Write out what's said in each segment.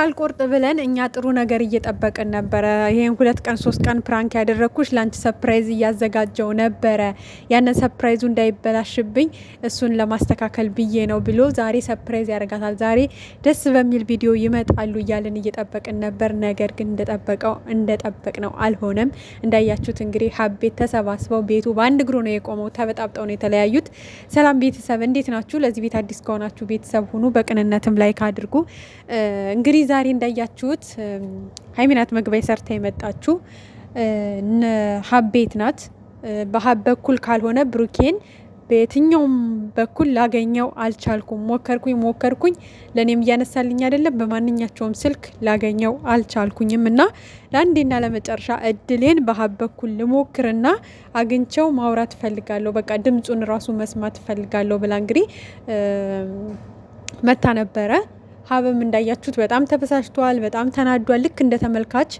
አልቆርጥ ብለን እኛ ጥሩ ነገር እየጠበቅን ነበረ። ይሄን 2 ቀን 3 ቀን ፕራንክ ያደረኩሽ ላንቺ ሰርፕራይዝ እያዘጋጀው ነበረ። ያንን ሰርፕራይዙ እንዳይበላሽብኝ እሱን ለማስተካከል ብዬ ነው ብሎ ዛሬ ሰርፕራይዝ ያደርጋታል። ዛሬ ደስ በሚል ቪዲዮ ይመጣሉ እያልን እየጠበቅን ነበር። ነገር ግን እንደጠበቅነው አልሆነም። እንዳያችሁት እንግዲህ ሀቤት ተሰባስበው ቤቱ በአንድ እግሩ ነው የቆመው። ተበጣብጠው ነው የተለያዩት። ሰላም ቤተሰብ እንዴት ናችሁ? ለዚህ ቤት አዲስ ከሆናችሁ ቤተሰብ ሁኑ። በቅንነትም ላይክ አድርጉ። እንግዲህ ዛሬ እንዳያችሁት ሀይሚ ናት መግቢያ ሰርታ የመጣችሁ ሀቤት ናት። በሀብ በኩል ካልሆነ ብሩኬን በየትኛውም በኩል ላገኘው አልቻልኩም። ሞከርኩኝ ለእኔም እያነሳልኝ አይደለም። በማንኛቸውም ስልክ ላገኘው አልቻልኩኝም እና ለአንዴና ለመጨረሻ እድሌን በሀብ በኩል ልሞክርና አግኝቸው ማውራት ፈልጋለሁ። በቃ ድምፁን ራሱ መስማት ፈልጋለሁ ብላ እንግዲህ መታ ነበረ። ሀብም እንዳያችሁት በጣም ተበሳጭቷል፣ በጣም ተናዷል። ልክ እንደ ተመልካች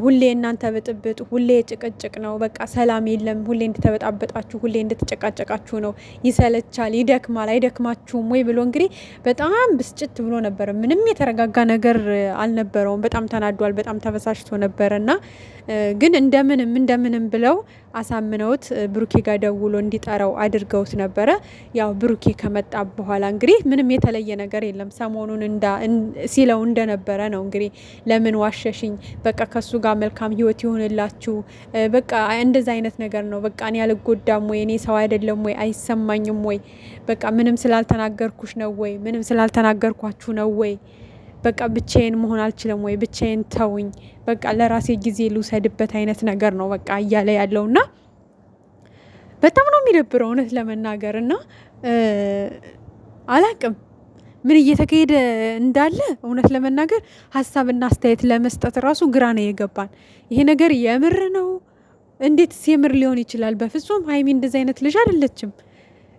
ሁሌ እናንተ ብጥብጥ፣ ሁሌ ጭቅጭቅ ነው፣ በቃ ሰላም የለም፣ ሁሌ እንደተበጣበጣችሁ፣ ሁሌ እንደተጨቃጨቃችሁ ነው፣ ይሰለቻል፣ ይደክማል፣ አይደክማችሁም ወይ ብሎ እንግዲህ በጣም ብስጭት ብሎ ነበር። ምንም የተረጋጋ ነገር አልነበረውም። በጣም ተናዷል፣ በጣም ተበሳጭቶ ነበረ እና ግን እንደምንም ብለው አሳምነውት ብሩኬ ጋር ደውሎ እንዲጠራው አድርገውት ነበረ። ያው ብሩኬ ከመጣ በኋላ እንግዲህ ምንም የተለየ ነገር የለም። ሰሞኑን ሲለው እንደነበረ ነው እንግዲህ ለምን ዋሸሽኝ፣ በቃ ከሱ ጋር መልካም ህይወት ይሆንላችሁ፣ በቃ እንደዛ አይነት ነገር ነው። በቃ እኔ አልጎዳም ወይ፣ እኔ ሰው አይደለም ወይ፣ አይሰማኝም ወይ፣ በቃ ምንም ስላልተናገርኩሽ ነው ወይ፣ ምንም ስላልተናገርኳችሁ ነው ወይ፣ በቃ ብቻዬን መሆን አልችልም ወይ፣ ብቻዬን ተውኝ፣ በቃ ለራሴ ጊዜ ልውሰድበት አይነት ነገር ነው በቃ እያለ ያለውና በጣም ነው የሚደብረው እውነት ለመናገር እና አላቅም ምን እየተካሄደ እንዳለ እውነት ለመናገር ሀሳብና አስተያየት ለመስጠት ራሱ ግራ ነው የገባን። ይሄ ነገር የምር ነው? እንዴትስ የምር ሊሆን ይችላል? በፍጹም ሀይሚ እንደዚህ አይነት ልጅ አይደለችም።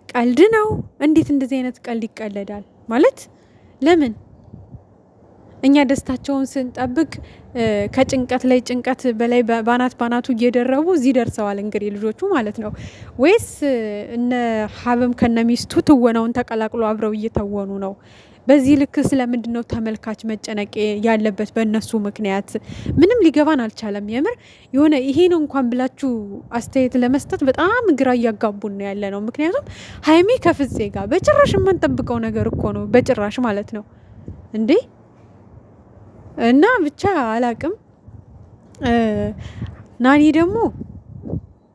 ቀልድ ነው? እንዴት እንደዚህ አይነት ቀልድ ይቀለዳል? ማለት ለምን እኛ ደስታቸውን ስንጠብቅ ከጭንቀት ላይ ጭንቀት በላይ ባናቱ እየደረቡ እዚህ ደርሰዋል። እንግዲህ ልጆቹ ማለት ነው። ወይስ እነ ሀብም ከነሚስቱ ትወናውን ተቀላቅሎ አብረው እየተወኑ ነው? በዚህ ልክ ስለምንድን ነው ተመልካች መጨነቅ ያለበት? በእነሱ ምክንያት ምንም ሊገባን አልቻለም። የምር የሆነ ይሄ ነው እንኳን ብላችሁ አስተያየት ለመስጠት በጣም ግራ እያጋቡን ነው ያለ ነው። ምክንያቱም ሀይሚ ከፍፄ ጋር በጭራሽ የማንጠብቀው ነገር እኮ ነው። በጭራሽ ማለት ነው እንዴ! እና ብቻ አላቅም። ናኒ ደግሞ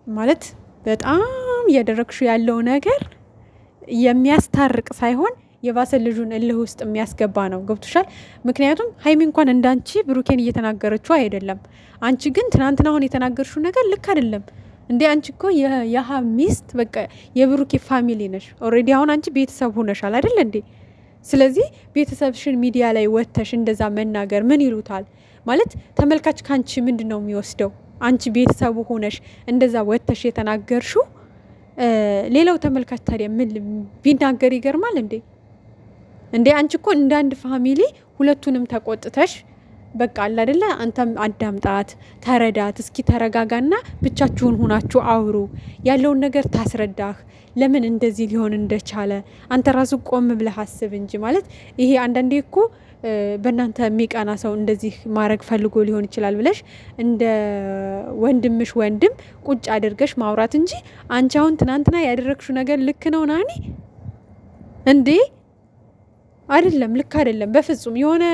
ማለት በጣም እያደረግሹ ያለው ነገር የሚያስታርቅ ሳይሆን የባሰ ልጁን እልህ ውስጥ የሚያስገባ ነው። ገብቶሻል? ምክንያቱም ሀይሚ እንኳን እንዳንቺ ብሩኬን እየተናገረችው አይደለም። አንቺ ግን ትናንትና አሁን የተናገርሽው ነገር ልክ አይደለም እንዴ! አንቺ እኮ የሀብ ሚስት በቃ የብሩኬ ፋሚሊ ነሽ። ኦልሬዲ አሁን አንቺ ቤተሰብ ሆነሻል አይደል እንዴ? ስለዚህ ቤተሰብሽን ሚዲያ ላይ ወጥተሽ እንደዛ መናገር ምን ይሉታል? ማለት ተመልካች ካንቺ ምንድን ነው የሚወስደው? አንቺ ቤተሰቡ ሆነሽ እንደዛ ወጥተሽ የተናገርሽው ሌላው ተመልካች ታዲያ ምን ቢናገር ይገርማል እንዴ? አንቺ እኮ እንደ አንድ ፋሚሊ ሁለቱንም ተቆጥተሽ በቃ አለ አይደለ? አንተም አዳምጣት፣ ተረዳት፣ እስኪ ተረጋጋና ብቻችሁን ሆናችሁ አውሩ፣ ያለውን ነገር ታስረዳህ፣ ለምን እንደዚህ ሊሆን እንደቻለ አንተ ራሱ ቆም ብለህ አስብ እንጂ። ማለት ይሄ አንዳንዴ እኮ በእናንተ የሚቀና ሰው እንደዚህ ማድረግ ፈልጎ ሊሆን ይችላል ብለሽ እንደ ወንድምሽ ወንድም ቁጭ አድርገሽ ማውራት እንጂ አንቺ አሁን ትናንትና ያደረግሽው ነገር ልክ ነው ናኒ እንዴ? አይደለም፣ ልክ አይደለም በፍጹም። የሆነ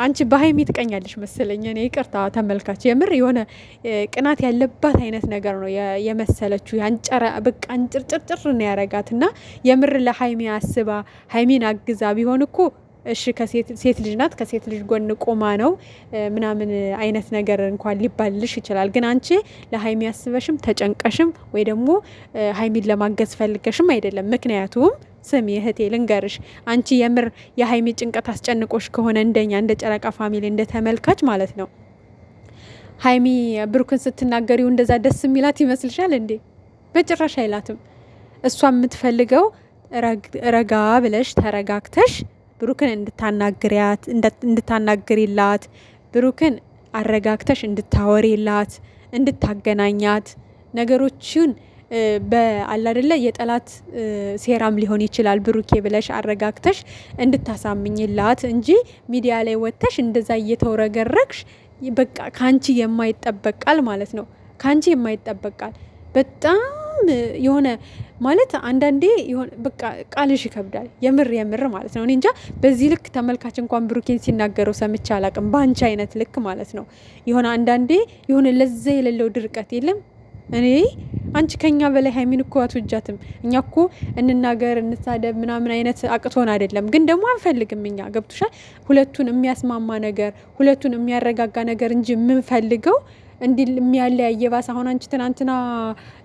አንቺ በሀይሚ ትቀኛለሽ መሰለኝ። እኔ ይቅርታ ተመልካች፣ የምር የሆነ ቅናት ያለባት አይነት ነገር ነው የመሰለችው። ያንጨራ በቃ አንጭርጭርጭር ነው ያረጋት እና የምር ለሀይሚ አስባ ሀይሚን አግዛ ቢሆን እኮ እሺ ከሴት ልጅ ናት፣ ከሴት ልጅ ጎን ቆማ ነው ምናምን አይነት ነገር እንኳን ሊባልልሽ ይችላል። ግን አንቺ ለሀይሚ አስበሽም ተጨንቀሽም ወይ ደግሞ ሀይሚን ለማገዝ ፈልገሽም አይደለም። ምክንያቱም ስሚ እህቴ ልንገርሽ፣ አንቺ የምር የሀይሚ ጭንቀት አስጨንቆሽ ከሆነ እንደኛ እንደ ጨረቃ ፋሚሊ እንደ ተመልካች ማለት ነው ሀይሚ ብሩክን ስትናገሪው እንደዛ ደስ የሚላት ይመስልሻል እንዴ? በጭራሽ አይላትም። እሷ የምትፈልገው ረጋ ብለሽ ተረጋግተሽ ብሩክን እንድታናግሪላት፣ ብሩክን አረጋግተሽ እንድታወሪላት፣ እንድታገናኛት፣ ነገሮችን በአላ አይደለ የጠላት ሴራም ሊሆን ይችላል ብሩኬ ብለሽ አረጋግተሽ እንድታሳምኝላት እንጂ ሚዲያ ላይ ወጥተሽ እንደዛ እየተወረገረግሽ በቃ ካንቺ የማይጠበቃል ማለት ነው። ካንቺ የማይጠበቃል በጣም የሆነ ማለት አንዳንዴ የሆነ በቃ ቃልሽ ይከብዳል። የምር ማለት ነው። እኔ እንጃ በዚህ ልክ ተመልካች እንኳን ብሩኬን ሲናገረው ሰምቼ አላቅም። በአንቺ አይነት ልክ ማለት ነው። የሆነ አንዳንዴ የሆነ ለዛ የሌለው ድርቀት የለም። እኔ አንቺ ከኛ በላይ ሀይሚን እኮ አትወጃትም። እኛ እኮ እንናገር እንሳደብ ምናምን አይነት አቅቶን አይደለም፣ ግን ደግሞ አንፈልግም። እኛ ገብቶሻል። ሁለቱን የሚያስማማ ነገር፣ ሁለቱን የሚያረጋጋ ነገር እንጂ የምንፈልገው እንዲህ የሚያለያየ ባስ። አሁን አንቺ ትናንትና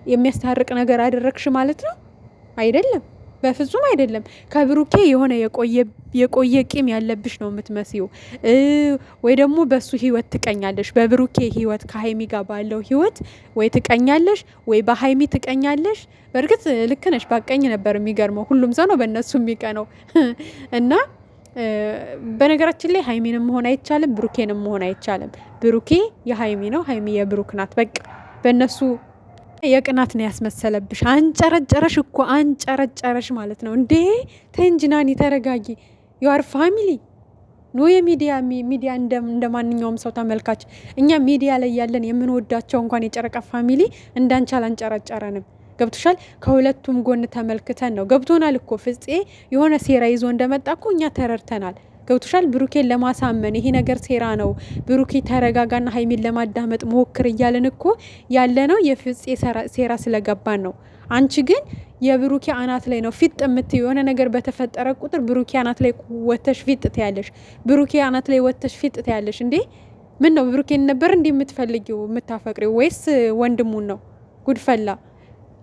የሚያስታርቅ ነገር አደረግሽ ማለት ነው አይደለም? በፍጹም አይደለም። ከብሩኬ የሆነ የቆየ ቂም ያለብሽ ነው የምትመስዩ፣ ወይ ደግሞ በሱ ህይወት ትቀኛለሽ። በብሩኬ ህይወት ከሀይሚ ጋር ባለው ህይወት ወይ ትቀኛለሽ ወይ በሀይሚ ትቀኛለሽ። በእርግጥ ልክ ነሽ፣ ባቀኝ ነበር የሚገርመው። ሁሉም ሰው ነው በእነሱ የሚቀነው እና በነገራችን ላይ ሀይሚንም መሆን አይቻልም፣ ብሩኬንም መሆን አይቻልም። ብሩኬ የሀይሚ ነው፣ ሀይሚ የብሩክ ናት። በቃ በእነሱ የቅናት ነው ያስመሰለብሽ። አንጨረጨረሽ እኮ አንጨረጨረሽ ማለት ነው እንዴ! ተንጅናኒ ተረጋጊ። ዩአር ፋሚሊ ኖ የሚዲያ እንደ ማንኛውም ሰው ተመልካች። እኛ ሚዲያ ላይ ያለን የምንወዳቸው እንኳን የጨረቃ ፋሚሊ እንዳንቻል አንጨረጨረንም። ገብቶሻል። ከሁለቱም ጎን ተመልክተን ነው። ገብቶናል እኮ ፍፄ የሆነ ሴራ ይዞ እንደመጣ እኮ እኛ ተረድተናል። ገብቶሻል። ብሩኬን ለማሳመን ይሄ ነገር ሴራ ነው፣ ብሩኬ ተረጋጋና ሀይሚን ለማዳመጥ ሞክር እያልን እኮ ያለ ነው። የፍፄ ሴራ ስለገባን ነው። አንቺ ግን የብሩኬ አናት ላይ ነው ፊጥ የምትይው። የሆነ ነገር በተፈጠረ ቁጥር ብሩኬ አናት ላይ ወተሽ ፊጥ ትያለሽ፣ ብሩኬ አናት ላይ ወተሽ ፊጥ ትያለሽ። እንዴ ምን ነው ብሩኬን ነበር እንዲህ የምትፈልጊው የምታፈቅሪው፣ ወይስ ወንድሙን ነው? ጉድፈላ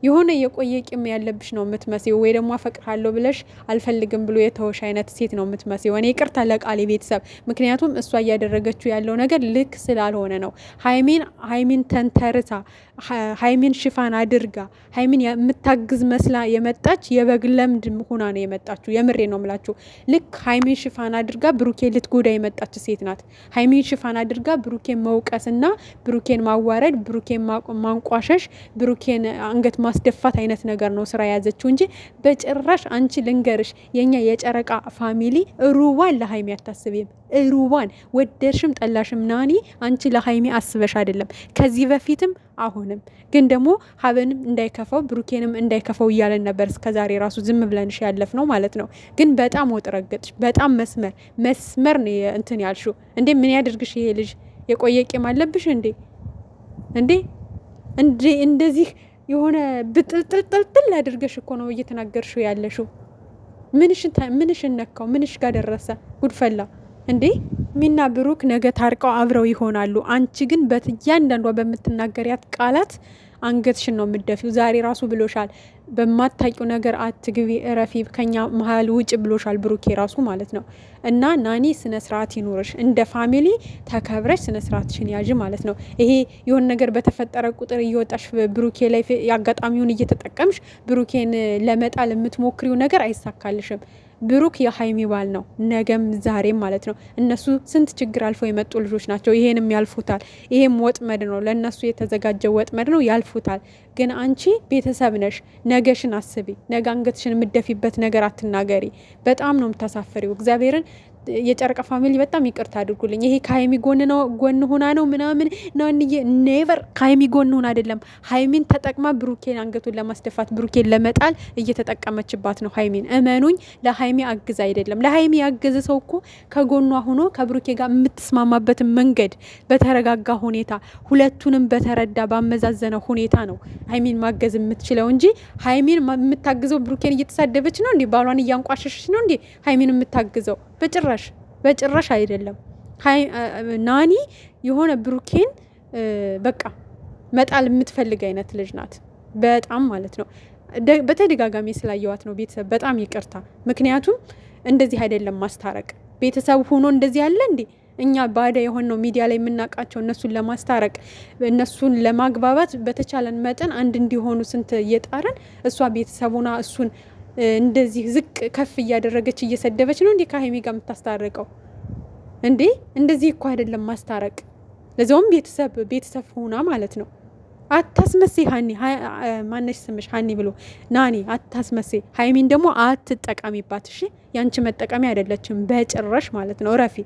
የሆነ የቆየ ቂም ያለብሽ ነው የምትመስዩ፣ ወይ ደግሞ አፈቅርሃለሁ ብለሽ አልፈልግም ብሎ የተወሽ አይነት ሴት ነው የምትመስዩ። እኔ ይቅርታ ለቃሌ ቤተሰብ፣ ምክንያቱም እሷ እያደረገችው ያለው ነገር ልክ ስላልሆነ ነው። ሀይሚን ተንተርታ ሀይሚን ሽፋን አድርጋ ሀይሚን የምታግዝ መስላ የመጣች የበግ ለምድ ሆና ነው የመጣችሁ። የምሬ ነው ምላችሁ። ልክ ሀይሚን ሽፋን አድርጋ ብሩኬን ልትጎዳ የመጣች ሴት ናት። ሀይሚን ሽፋን አድርጋ ብሩኬን መውቀስና ብሩኬን ማዋረድ፣ ብሩኬን ማንቋሸሽ፣ ብሩኬን አንገት ማስደፋት አይነት ነገር ነው ስራ የያዘችው እንጂ በጭራሽ አንቺ ልንገርሽ፣ የኛ የጨረቃ ፋሚሊ ሩባን ለሀይሚ አታስብም። ሩባን ወደድሽም ጠላሽም ናኒ አንቺ ለሀይሚ አስበሽ አይደለም። ከዚህ በፊትም አሁንም ግን ደግሞ ሀበንም እንዳይከፋው ብሩኬንም እንዳይከፋው እያለን ነበር እስከዛሬ ራሱ ዝም ብለንሽ ያለፍ ነው ማለት ነው። ግን በጣም ወጥረገጥሽ፣ በጣም መስመር ነው እንትን ያልሽው። እንዴ ምን ያደርግሽ ይሄ ልጅ? የቆየ ቂም አለብሽ እንዴ? እንደዚህ የሆነ ብጥልጥልጥል አድርገሽ እኮ ነው እየተናገርሽው ያለሽው። ምንሽን ነካው? ምንሽ ጋር ደረሰ? ጉድፈላ እንዴ! ሚና ብሩክ ነገ ታርቀው አብረው ይሆናሉ። አንቺ ግን በእያንዳንዷ በምትናገሪያት ቃላት አንገትሽን ነው የምትደፊው። ዛሬ ራሱ ብሎሻል፣ በማታውቂው ነገር አትግቢ፣ እረፊ፣ ከኛ መሀል ውጭ ብሎሻል ብሩኬ ራሱ ማለት ነው። እና ናኒ ስነ ስርዓት ይኑርሽ፣ እንደ ፋሚሊ ተከብረሽ ስነ ስርዓትሽን ያዥ ማለት ነው። ይሄ የሆነ ነገር በተፈጠረ ቁጥር እየወጣሽ ብሩኬ ላይ አጋጣሚውን እየተጠቀምሽ ብሩኬን ለመጣል የምትሞክሪው ነገር አይሳካልሽም። ብሩክ የሀይሚ ባል ነው፣ ነገም ዛሬም ማለት ነው። እነሱ ስንት ችግር አልፈው የመጡ ልጆች ናቸው። ይሄንም ያልፉታል። ይሄም ወጥመድ ነው፣ ለእነሱ የተዘጋጀ ወጥመድ ነው፣ ያልፉታል። ግን አንቺ ቤተሰብ ነሽ፣ ነገሽን አስቢ። ነገ አንገትሽን የምደፊበት ነገር አትናገሪ። በጣም ነው የምታሳፍሪው እግዚአብሔርን። የጨረቃ ፋሚሊ በጣም ይቅርታ አድርጉልኝ። ይሄ ከሀይሚ ጎን ሆና ነው ምናምን ናንዬ፣ ኔቨር ከሀይሚ ጎን ሆና አይደለም። ሀይሚን ተጠቅማ ብሩኬን አንገቱን ለማስደፋት ብሩኬን ለመጣል እየተጠቀመችባት ነው ሀይሚን። እመኑኝ፣ ለሀይሚ አግዝ አይደለም። ለሀይሚ ያገዘ ሰው እኮ ከጎኗ ሆኖ ከብሩኬ ጋር የምትስማማበትን መንገድ በተረጋጋ ሁኔታ ሁለቱንም በተረዳ ባመዛዘነ ሁኔታ ነው ሀይሚን ማገዝ የምትችለው እንጂ ሀይሚን የምታግዘው ብሩኬን እየተሳደበች ነው እንዴ? ባሏን እያንቋሸሸች ነው እንዴ ሀይሚን የምታግዘው? በጭራሽ አይደለም። ናኒ የሆነ ብሩኬን በቃ መጣል የምትፈልግ አይነት ልጅ ናት፣ በጣም ማለት ነው። በተደጋጋሚ ስላየዋት ነው ቤተሰብ፣ በጣም ይቅርታ። ምክንያቱም እንደዚህ አይደለም ማስታረቅ። ቤተሰብ ሆኖ እንደዚህ ያለ እንዴ? እኛ ባዳ የሆነው ሚዲያ ላይ የምናውቃቸው እነሱን ለማስታረቅ እነሱን ለማግባባት በተቻለን መጠን አንድ እንዲሆኑ ስንት እየጣረን፣ እሷ ቤተሰቡና እሱን እንደዚህ ዝቅ ከፍ እያደረገች እየሰደበች ነው እንዴ ከሀይሚ ጋር የምታስታርቀው? እንዴ እንደዚህ እኮ አይደለም ማስታረቅ፣ ለዛውም ቤተሰብ ሆና ማለት ነው። አታስመሴ ሀኒ ማነሽ ስምሽ ሀኒ ብሎ ናኒ አታስመሴ። ሀይሚን ደግሞ አትጠቀሚባት እሺ። ያንቺ መጠቀሚያ አይደለችም በጭራሽ ማለት ነው። እረፊ።